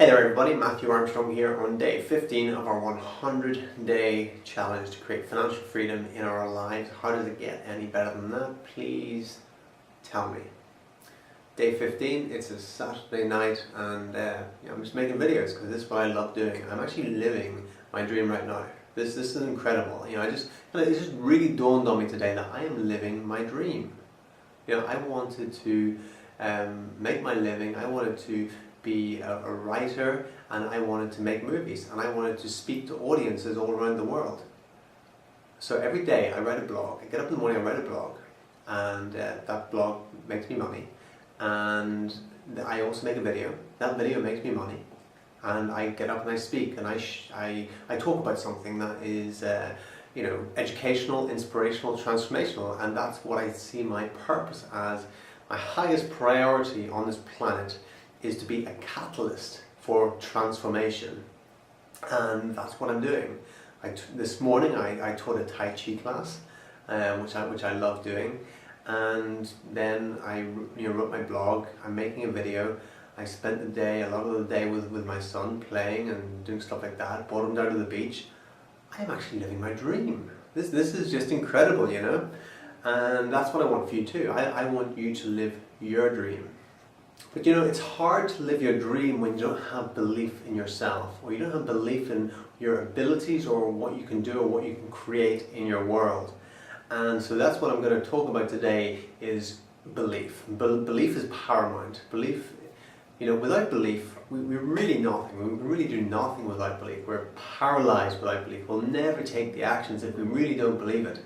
Hey there everybody, Matthew Armstrong here on day 15 of our 100-day challenge to create financial freedom in our lives. How does it get any better than that? Please tell me. Day 15, it's a Saturday night and I'm just making videos because this is what I love doing. I'm actually living my dream right now. This is incredible. It just really dawned on me today that I am living my dream. I wanted to make my living. I wanted to be a writer, and I wanted to make movies, and I wanted to speak to audiences all around the world. So every day I write a blog. I get up in the morning, I write a blog, and that blog makes me money. And I also make a video. That video makes me money. And I get up and I speak, and I talk about something that is educational, inspirational, transformational, and that's what I see my purpose as. My highest priority on this planet is to be a catalyst for transformation, and that's what I'm doing. This morning I taught a Tai Chi class, which I love doing, and then I wrote my blog. I'm making a video. I spent a lot of the day with my son playing and doing stuff like that. Brought him down to the beach. I'm actually living my dream. This is just incredible, and that's what I want for you too. I want you to live your dream. But it's hard to live your dream when you don't have belief in yourself, or you don't have belief in your abilities or what you can do or what you can create in your world. And so that's what I'm going to talk about today is belief. Belief is paramount. Belief, without belief, we're really nothing. We really do nothing without belief. We're paralyzed without belief. We'll never take the actions if we really don't believe it.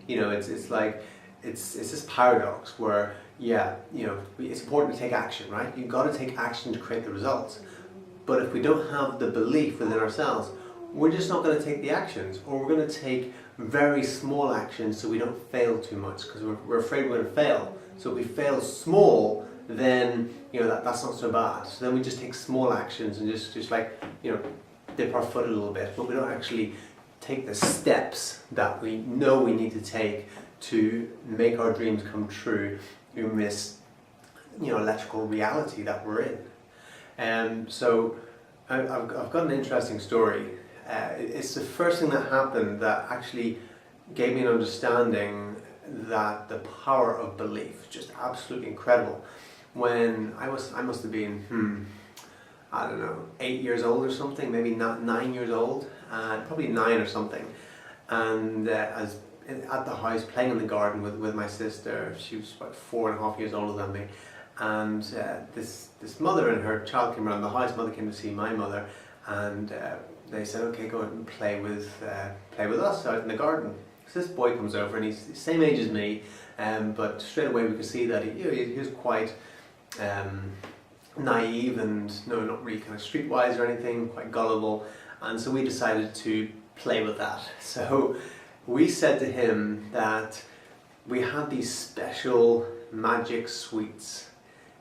It's this paradox where it's important to take action, right? You've got to take action to create the results. But if we don't have the belief within ourselves, we're just not going to take the actions, or we're going to take very small actions so we don't fail too much, because we're afraid we're going to fail. So if we fail small, then that's not so bad. So then we just take small actions and just dip our foot a little bit, but we don't actually take the steps that we know we need to take to make our dreams come true in this electrical reality that we're in. So I've got an interesting story. It's the first thing that happened that actually gave me an understanding that the power of belief, just absolutely incredible. When I must have been, 8 years old or something, maybe not 9 years old, probably 9 or something. And as at the house playing in the garden with my sister. She was about 4.5 years older than me, and this mother and her child came around the house. Mother came to see my mother, and they said, okay, go out and play with us out in the garden. So this boy comes over, and he's the same age as me, but straight away we could see that he was quite naive and not really kind of streetwise or anything, quite gullible. And so we decided to play with that. So we said to him that we had these special magic sweets,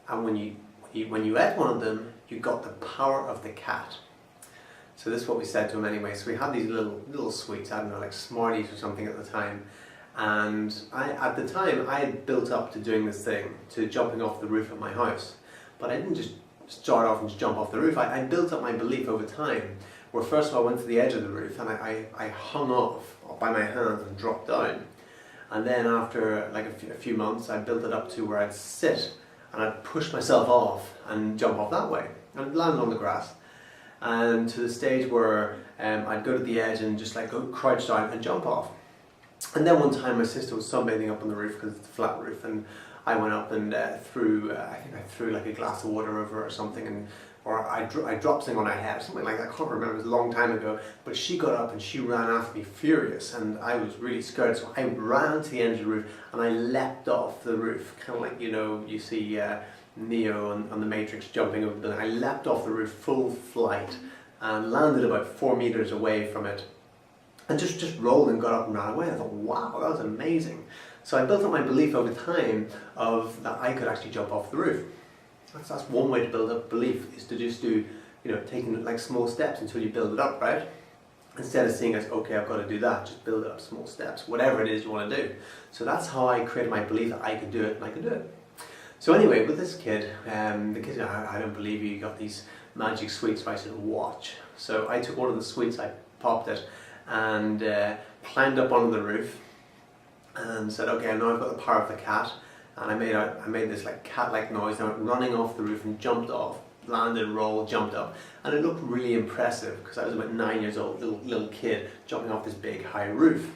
and when you ate one of them, you got the power of the cat. So this is what we said to him anyway. So we had these little sweets, I don't know, like Smarties or something at the time. And at the time, I had built up to doing this thing, to jumping off the roof of my house. But I didn't just start off and just jump off the roof. I built up my belief over time, where first of all I went to the edge of the roof and I hung off by my hands and dropped down. And then after like a few months, I built it up to where I'd sit and I'd push myself off and jump off that way and land on the grass. And to the stage where I'd go to the edge and just go crouch down and jump off. And then one time my sister was sunbathing up on the roof because it's a flat roof, and I went up and threw like a glass of water over her or something, or I dropped something on her head, something like that. I can't remember, it was a long time ago. But she got up and she ran after me furious, and I was really scared. So I ran to the end of the roof and I leapt off the roof, kind of like you see Neo on the Matrix jumping over the building. I leapt off the roof full flight and landed about 4 meters away from it, and just rolled and got up and ran away. I thought, wow, that was amazing. So I built up my belief over time that I could actually jump off the roof. That's one way to build up belief, is to just do, taking like small steps until you build it up, right? Instead of seeing as, okay, I've got to do that, just build it up small steps, whatever it is you want to do. So that's how I created my belief that I could do it, and I could do it. So anyway, with this kid, the kid, I don't believe you got these magic sweets. I said, watch. So I took one of the sweets, I popped it, and climbed up onto the roof, and said, okay, now I've got the power of the cat. And I made this like cat-like noise. I went running off the roof and jumped off, landed, rolled, jumped up, and it looked really impressive because I was about 9 years old, little kid jumping off this big high roof.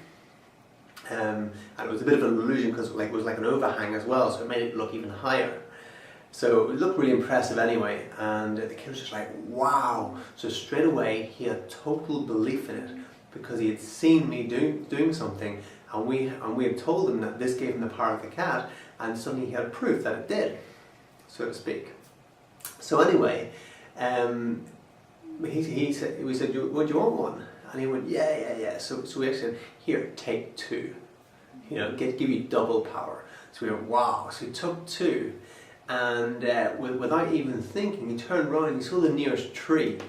And it was a bit of an illusion because it was like an overhang as well, so it made it look even higher. So it looked really impressive anyway, and the kid was just like, wow. So straight away he had total belief in it because he had seen me doing something, and we had told him that this gave him the power of the cat, and suddenly he had proof that it did, so to speak. So anyway, we said, would you want one? And he went, yeah. So we actually said, here, take 2. You know, give you double power. So we went, wow. So he took 2, and without even thinking, he turned around and he saw the nearest tree,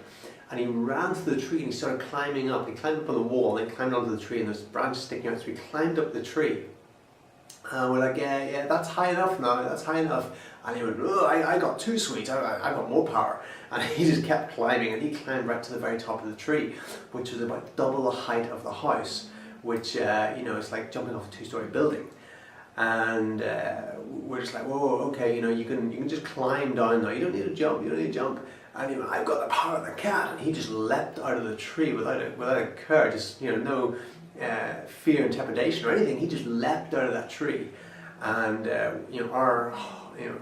and he ran to the tree and he started climbing up. He climbed up on the wall and then climbed onto the tree, and there's branches sticking out. So he climbed up the tree. And we're like, yeah, that's high enough now, that's high enough. And he went, oh, I got 2 sweets, I got more power. And he just kept climbing, and he climbed right to the very top of the tree, which was about double the height of the house, which, it's like jumping off a 2-story building. And we're just like, whoa, okay, you can just climb down now, you don't need to jump, And he went, I've got the power of the cat. And he just leapt out of the tree without a care, just, no fear and trepidation or anything. He just leapt out of that tree, and our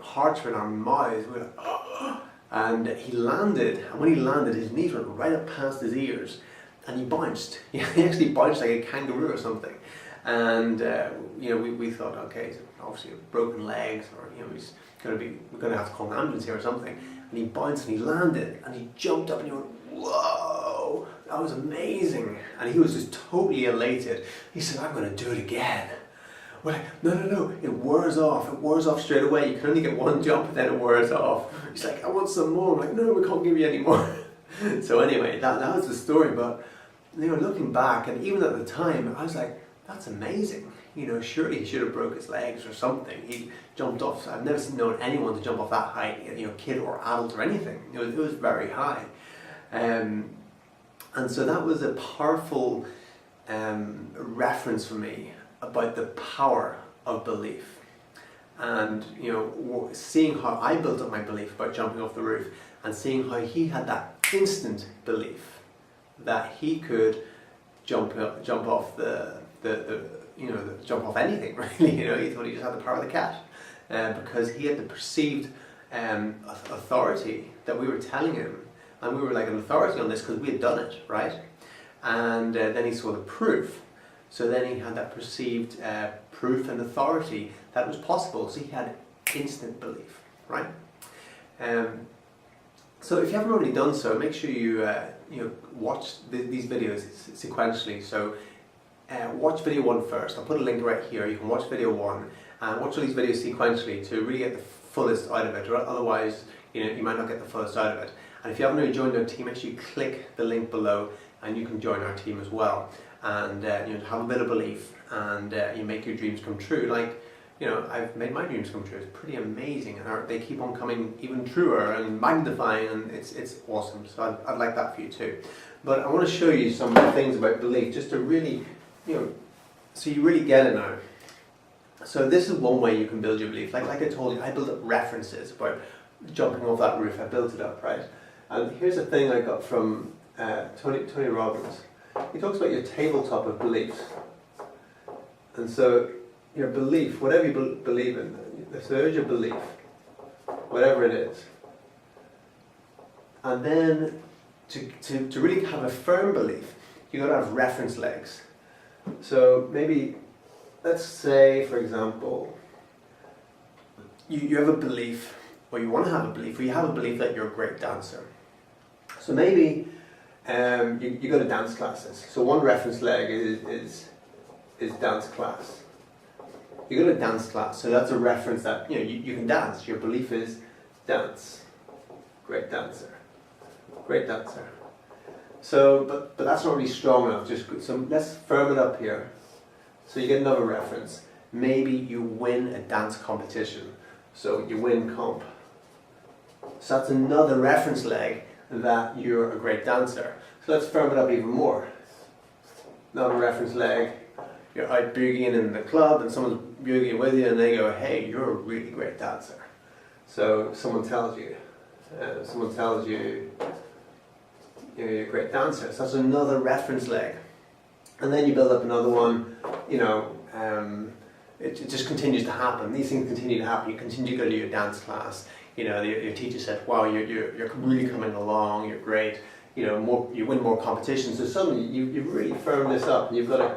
hearts were in our mouths. We were like, oh. And he landed, and when he landed, his knees went right up past his ears, and he bounced. He actually bounced like a kangaroo or something. And we thought, okay, obviously broken legs, or we're going to have to call an ambulance here or something. And he bounced and he landed and he jumped up and he went, whoa, that was amazing. And he was just totally elated. He said, I'm going to do it again. We're like, no, it wears off straight away. You can only get one jump and then it wears off. He's like, I want some more. I'm like, no, we can't give you any more. So anyway, that was the story. But looking back, and even at the time, I was like, that's amazing. Surely he should have broke his legs or something. He jumped off. I've never known anyone to jump off that height, kid or adult or anything. It was very high. And so that was a powerful reference for me about the power of belief. And seeing how I built up my belief about jumping off the roof, and seeing how he had that instant belief that he could jump off jump off anything, really. He thought he just had the power of the cat, because he had the perceived authority that we were telling him, and we were like an authority on this because we had done it, right? And then he saw the proof, so then he had that perceived proof and authority that it was possible. So he had instant belief, right? So if you haven't already done so, make sure you watch these videos sequentially. So watch video 1 first. I'll put a link right here. You can watch video 1 and watch all these videos sequentially to really get the fullest out of it, or otherwise you might not get the fullest out of it. And if you haven't already joined our team, make sure you click the link below and you can join our team as well, and have a bit of belief, and you make your dreams come true. Like I've made my dreams come true. It's pretty amazing, and they keep on coming even truer and magnifying, and it's awesome. So I'd like that for you too. But I want to show you some things about belief, just to really so you really get it now. So this is one way you can build your belief. Like I told you, I built up references about jumping off that roof. I built it up, right? And here's a thing I got from Tony Robbins. He talks about your tabletop of beliefs. And so your belief, whatever you believe in, so there's your belief, whatever it is. And then to really have a firm belief, you've got to have reference legs. So maybe, let's say, for example, you have a belief, or you want to have a belief, or you have a belief that you're a great dancer. So maybe you go to dance classes. So one reference leg is dance class. You go to dance class, so that's a reference that you can dance. Your belief is dance. Great dancer. Great dancer. So, but that's not really strong enough. So let's firm it up here. So you get another reference. Maybe you win a dance competition. So you win comp. So that's another reference leg that you're a great dancer. So let's firm it up even more. Another reference leg, you're out boogieing in the club and someone's boogieing with you and they go, hey, you're a really great dancer. So someone tells you, you're a great dancer. So that's another reference leg. And then you build up another one, it just continues to happen. These things continue to happen. You continue to go to your dance class. Your teacher said, wow, you're really coming along, you're great. You win more competitions. So suddenly you've really firmed this up and you've got a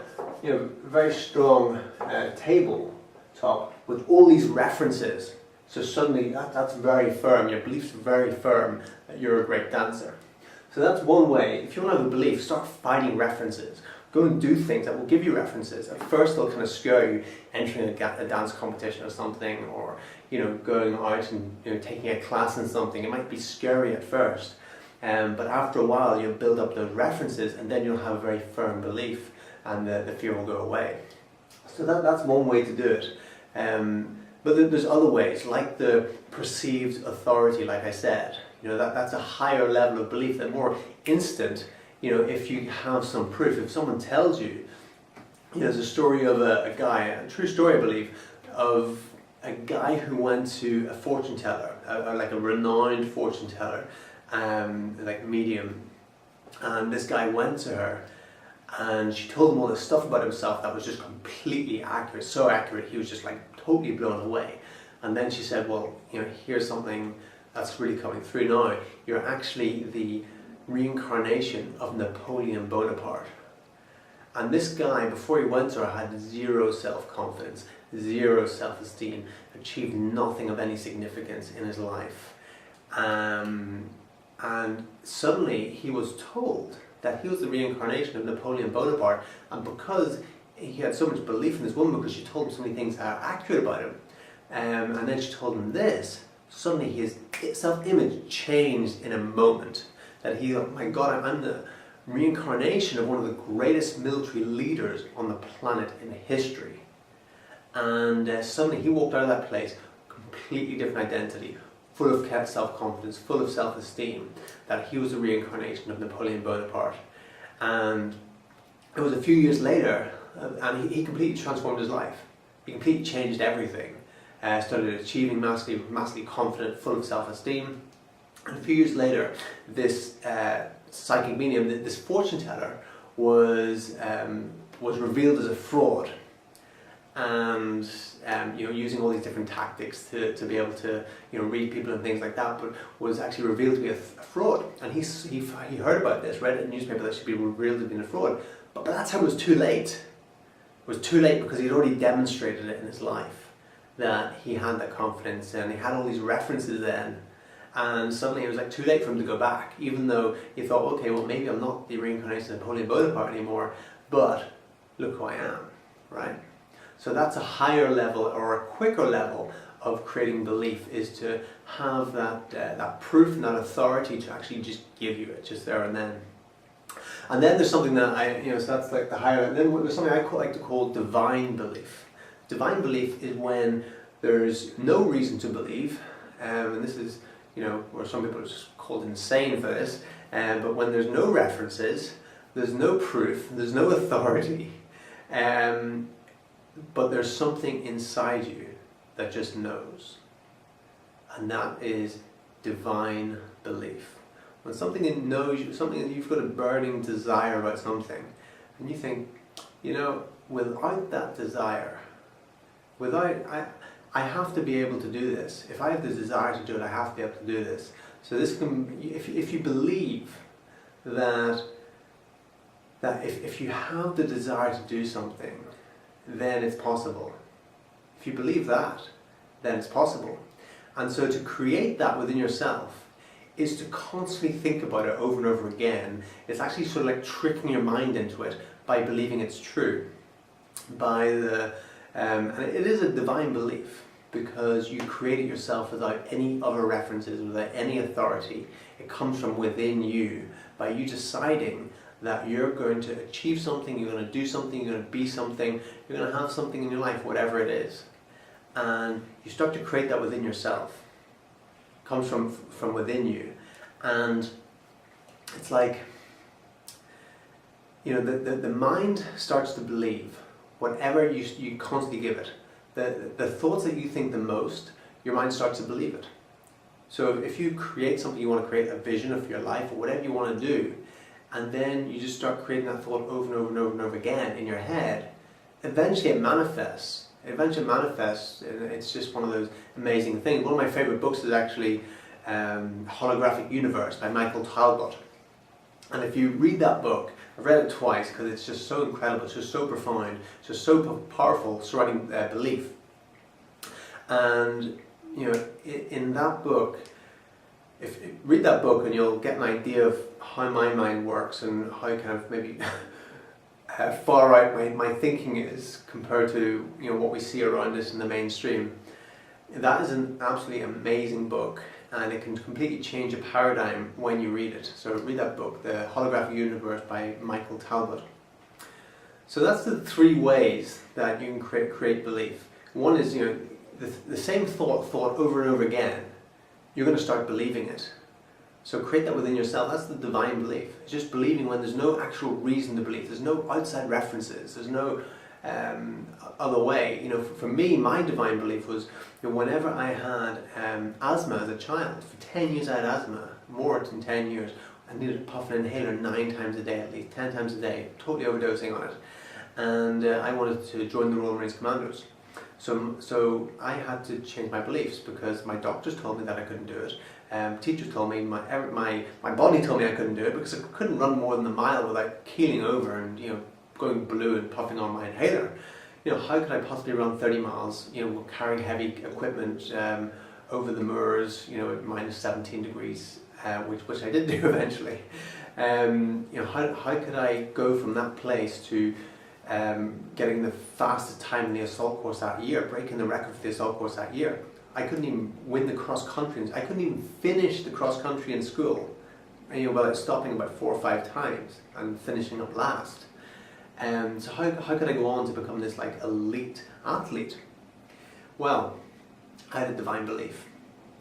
very strong tabletop with all these references. So suddenly that's very firm. Your belief's very firm that you're a great dancer. So that's one way. If you want to have a belief, start finding references. Go and do things that will give you references. At first they'll kind of scare you, entering a dance competition or something, or going out and taking a class in something. It might be scary at first, but after a while you'll build up those references and then you'll have a very firm belief and the fear will go away. So that's one way to do it. But there's other ways, like the perceived authority, like I said. That's a higher level of belief, that more instant. If you have some proof, if someone tells you, there's a story of a guy, a true story I believe, of a guy who went to a fortune teller, like a renowned fortune teller, like medium, and this guy went to her and she told him all this stuff about himself that was just completely accurate, so accurate he was just like totally blown away. And then she said, well, here's something that's really coming through now. You're actually the reincarnation of Napoleon Bonaparte. And this guy, before he went to her, had zero self-confidence, zero self-esteem, achieved nothing of any significance in his life. And suddenly he was told that he was the reincarnation of Napoleon Bonaparte, and because he had so much belief in this woman, because she told him so many things that are accurate about him, and then she told him this, suddenly his self-image changed in a moment. That he thought, my God, I'm the reincarnation of one of the greatest military leaders on the planet in history. And suddenly he walked out of that place, completely different identity, full of self-confidence, full of self-esteem, that he was the reincarnation of Napoleon Bonaparte. And it was a few years later, and he completely transformed his life. He completely changed everything. Started achieving massively confident, full of self-esteem. And a few years later, this psychic medium, this fortune teller, was revealed as a fraud, and using all these different tactics to be able to read people and things like that, but was actually revealed to be a fraud. And he heard about this, read it in the newspaper that she'd be revealed to be a fraud. But by that time it was too late. It was too late because he'd already demonstrated it in his life, that he had that confidence and he had all these references then. And suddenly it was like too late for him to go back, even though he thought, okay, well maybe I'm not the reincarnation of Napoleon Bonaparte anymore, but look who I am, right? So that's a higher level or a quicker level of creating belief, is to have that proof and that authority to actually just give you it, just there and then. And then there's something that so that's like the higher, and then there's something I like to call divine belief. Divine belief is when there's no reason to believe, and this is, or some people are just called insane for this, but when there's no references, there's no proof, there's no authority, but there's something inside you that just knows. And that is divine belief. When something that knows you, something that you've got a burning desire about something, and you think, without that desire, I have to be able to do this. If I have the desire to do it, I have to be able to do this. So this can, if you believe that if you have the desire to do something, then it's possible. If you believe that, then it's possible. And so to create that within yourself is to constantly think about it over and over again. It's actually sort of like tricking your mind into it by believing it's true. And it is a divine belief, because you create it yourself without any other references, without any authority. It comes from within you, by you deciding that you're going to achieve something, you're going to do something, you're going to be something, you're going to have something in your life, whatever it is. and you start to create that within yourself. It comes from within you, and it's like, you know, the mind starts to believe whatever you constantly give it. The thoughts that you think the most, your mind starts to believe it. So if you create something, you want to create a vision of your life or whatever you want to do, and then you just start creating that thought over and over and over and over again in your head, eventually it manifests. And it's just one of those amazing things. One of my favorite books is actually Holographic Universe by Michael Talbot. And if you read that book, I've read it twice because it's just so incredible, it's just so profound, it's just so powerful surrounding belief. And you know, in that book, read that book and you'll get an idea of how my mind works and how kind of maybe far out my thinking is compared to, you know, what we see around us in the mainstream. That is an absolutely amazing book, and it can completely change a paradigm when you read it. So read that book, The Holographic Universe by Michael Talbot. So that's the three ways that you can create belief. One is, you know, the same thought over and over again, you're going to start believing it. So create that within yourself. That's the divine belief. It's just believing when there's no actual reason to believe. There's no outside references. There's no other way. You know, for me, my divine belief was, you know, whenever I had asthma as a child, for 10 years I had asthma, more than 10 years. I needed to puff an inhaler 9 times a day at least, 10 times a day, totally overdosing on it. And I wanted to join the Royal Marines Commandos. So I had to change my beliefs because my doctors told me that I couldn't do it. Teachers told me, my body told me I couldn't do it because I couldn't run more than a mile without keeling over and, you know, going blue and puffing on my inhaler. You know, how could I possibly run 30 miles, you know, carrying heavy equipment over the moors, you know, at minus 17 degrees, which I did do eventually. You know, how could I go from that place to getting the fastest time in the assault course that year, breaking the record for the assault course that year? I couldn't even win the cross country. I couldn't even finish the cross country in school, you know, without stopping about 4 or 5 times and finishing up last. So how could I go on to become this like elite athlete? Well, I had a divine belief,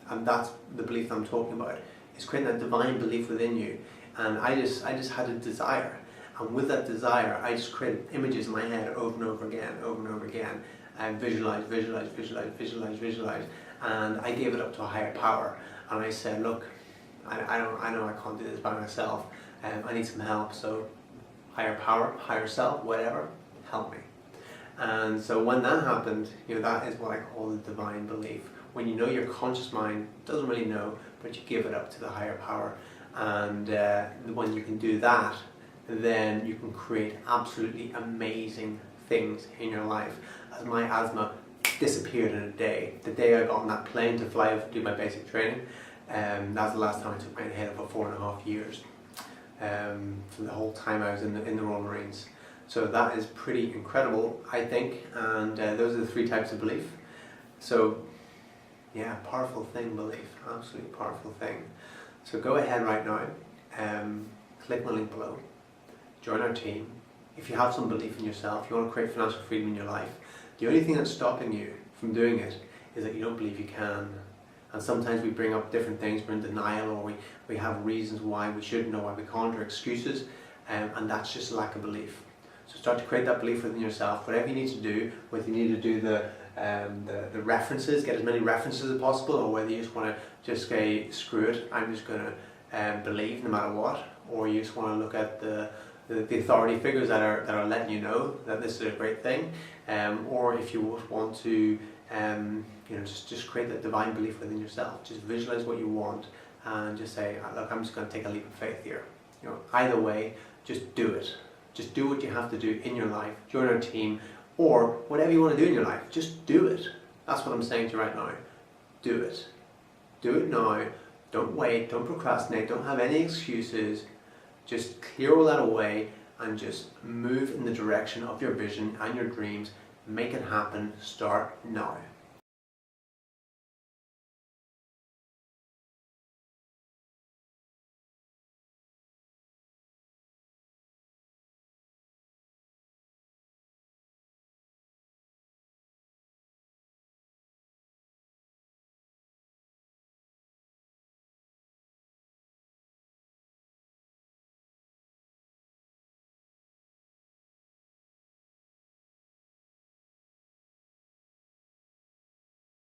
and that's the belief I'm talking about. It's creating that divine belief within you, and I just had a desire. And with that desire, I just created images in my head over and over again, and visualize, and I gave it up to a higher power. And I said, look, I know I can't do this by myself, I need some help, so higher power, higher self, whatever, help me. And so when that happened, you know, that is what I call the divine belief. When you know your conscious mind doesn't really know, but you give it up to the higher power. And when you can do that, then you can create absolutely amazing things in your life. As my asthma disappeared in a day. The day I got on that plane to fly to do my basic training, that was the last time I took my inhaler for 4.5 years. For the whole time I was in the Royal Marines. So that is pretty incredible, I think, and those are the 3 types of belief. So yeah, powerful thing, belief, absolutely powerful thing. So go ahead right now, click my link below, join our team. If you have some belief in yourself, you want to create financial freedom in your life, the only thing that's stopping you from doing it is that you don't believe you can. And sometimes we bring up different things, we're in denial, or we have reasons why we shouldn't or why we can't, or excuses, and that's just lack of belief. So start to create that belief within yourself. Whatever you need to do, whether you need to do the references, get as many references as possible, or whether you just want to just say, screw it, I'm just going to believe no matter what, or you just want to look at the authority figures that are letting you know that this is a great thing, or if you want to you know, just create that divine belief within yourself. Just visualize what you want and just say, look, I'm just going to take a leap of faith here. You know, either way, just do it. Just do what you have to do in your life. Join our team, or whatever you want to do in your life. Just do it. That's what I'm saying to you right now. Do it. Do it now. Don't wait. Don't procrastinate. Don't have any excuses. Just clear all that away and just move in the direction of your vision and your dreams. Make it happen. Start now.